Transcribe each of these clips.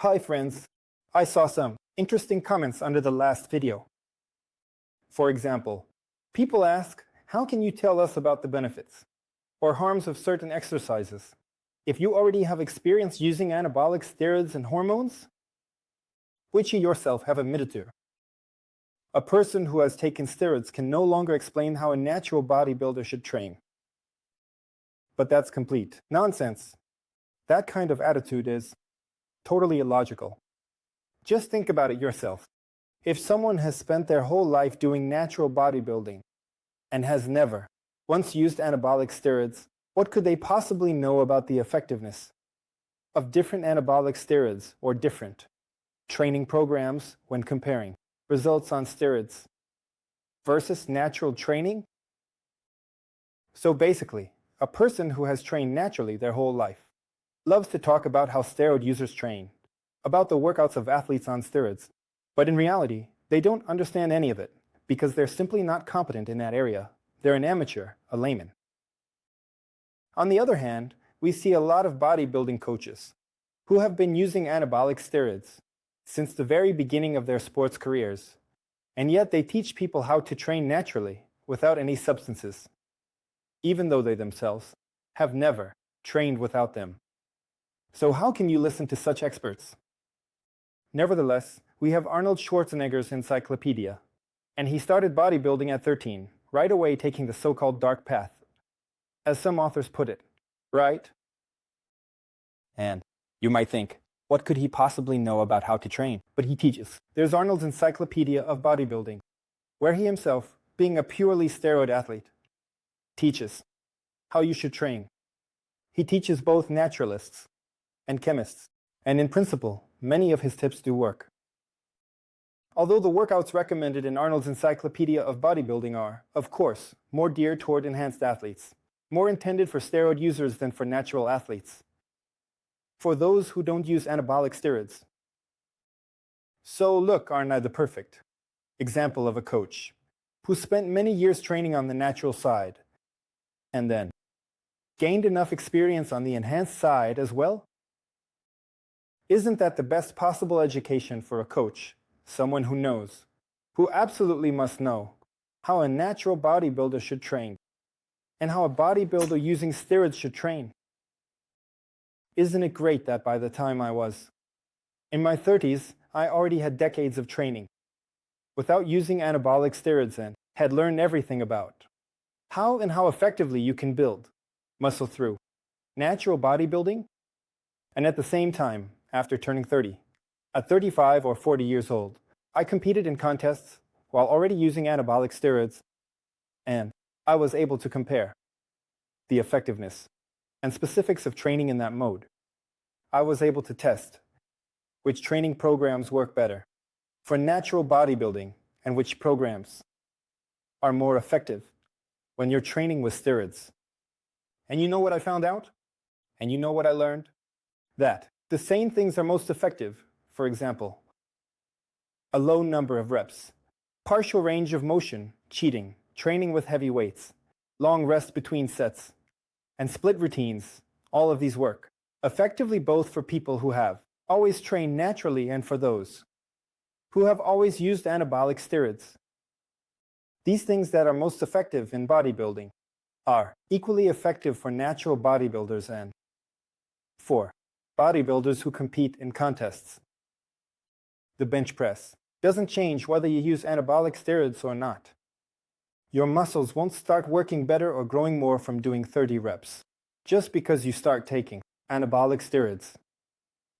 Hi friends, I saw some interesting comments under the last video. For example, people ask, how can you tell us about the benefits or harms of certain exercises if you already have experience using anabolic steroids and hormones, which you yourself have admitted to? A person who has taken steroids can no longer explain how a natural bodybuilder should train. But that's complete nonsense. That kind of attitude is totally illogical. Just think about it yourself. If someone has spent their whole life doing natural bodybuilding and has never once used anabolic steroids, what could they possibly know about the effectiveness of different anabolic steroids or different training programs when comparing results on steroids versus natural training? So basically, a person who has trained naturally their whole life loves to talk about how steroid users train, about the workouts of athletes on steroids, but in reality, they don't understand any of it because they're simply not competent in that area. They're an amateur, a layman. On the other hand, we see a lot of bodybuilding coaches who have been using anabolic steroids since the very beginning of their sports careers, and yet they teach people how to train naturally without any substances, even though they themselves have never trained without them. So how can you listen to such experts? Nevertheless, we have Arnold Schwarzenegger's encyclopedia, and he started bodybuilding at 13, right away taking the so-called dark path, as some authors put it, right? And you might think, what could he possibly know about how to train? But he teaches. There's Arnold's Encyclopedia of Bodybuilding, where he himself, being a purely steroid athlete, teaches how you should train. He teaches both naturalists and chemists, and in principle, many of his tips do work. Although the workouts recommended in Arnold's Encyclopedia of Bodybuilding are, of course, more geared toward enhanced athletes, more intended for steroid users than for natural athletes, for those who don't use anabolic steroids. So look, aren't I the perfect example of a coach who spent many years training on the natural side and then gained enough experience on the enhanced side as well? Isn't that the best possible education for a coach, someone who knows, who absolutely must know, how a natural bodybuilder should train, and how a bodybuilder using steroids should train? Isn't it great that by the time I was in my 30s, I already had decades of training without using anabolic steroids and had learned everything about how and how effectively you can build muscle through natural bodybuilding, and at the same time, after turning 30, at 35 or 40 years old, I competed in contests while already using anabolic steroids, and I was able to compare the effectiveness and specifics of training in that mode. I was able to test which training programs work better for natural bodybuilding and which programs are more effective when you're training with steroids. And you know what I found out? And you know what I learned? That the same things are most effective, for example, a low number of reps, partial range of motion, cheating, training with heavy weights, long rest between sets, and split routines. All of these work effectively both for people who have always trained naturally and for those who have always used anabolic steroids. These things that are most effective in bodybuilding are equally effective for natural bodybuilders and for bodybuilders who compete in contests. The bench press doesn't change whether you use anabolic steroids or not. Your muscles won't start working better or growing more from doing 30 reps just because you start taking anabolic steroids.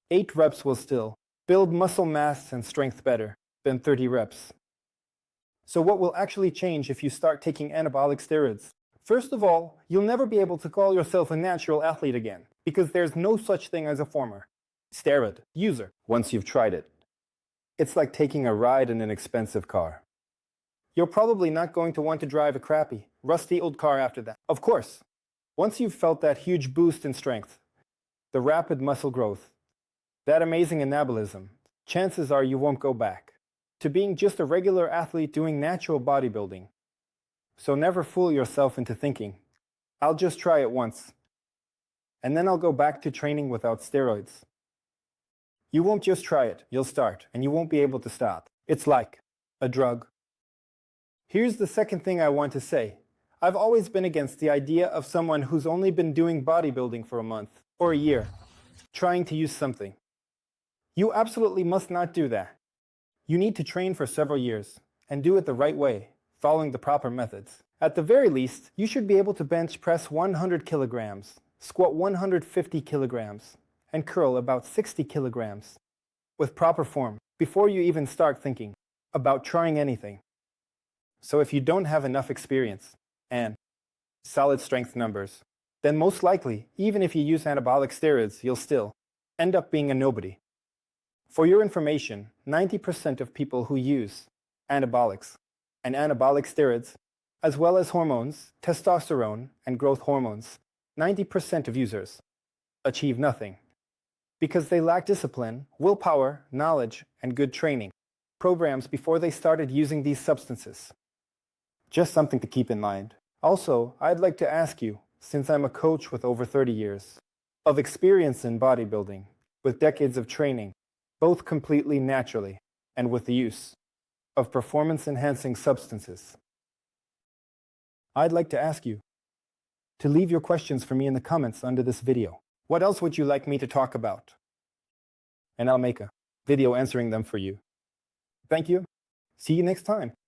8 reps will still build muscle mass and strength better than 30 reps. So what will actually change if you start taking anabolic steroids? First of all, you'll never be able to call yourself a natural athlete again because there's no such thing as a former steroid user once you've tried it. It's like taking a ride in an expensive car. You're probably not going to want to drive a crappy, rusty old car after that. Of course, once you've felt that huge boost in strength, the rapid muscle growth, that amazing anabolism, chances are you won't go back to being just a regular athlete doing natural bodybuilding. So never fool yourself into thinking, I'll just try it once, and then I'll go back to training without steroids. You won't just try it, you'll start, and you won't be able to stop. It's like a drug. Here's the second thing I want to say. I've always been against the idea of someone who's only been doing bodybuilding for a month or a year, trying to use something. You absolutely must not do that. You need to train for several years and do it the right way, following the proper methods. At the very least, you should be able to bench press 100 kilograms, squat 150 kilograms, and curl about 60 kilograms with proper form before you even start thinking about trying anything. So if you don't have enough experience and solid strength numbers, then most likely, even if you use anabolic steroids, you'll still end up being a nobody. For your information, 90% of people who use anabolics and anabolic steroids, as well as hormones, testosterone and growth hormones, 90% of users achieve nothing because they lack discipline, willpower, knowledge, and good training programs before they started using these substances. Just something to keep in mind. Also, I'd like to ask you, since I'm a coach with over 30 years of experience in bodybuilding, with decades of training, both completely naturally and with the use of performance-enhancing substances, I'd like to ask you to leave your questions for me in the comments under this video. What else would you like me to talk about? And I'll make a video answering them for you. Thank you. See you next time.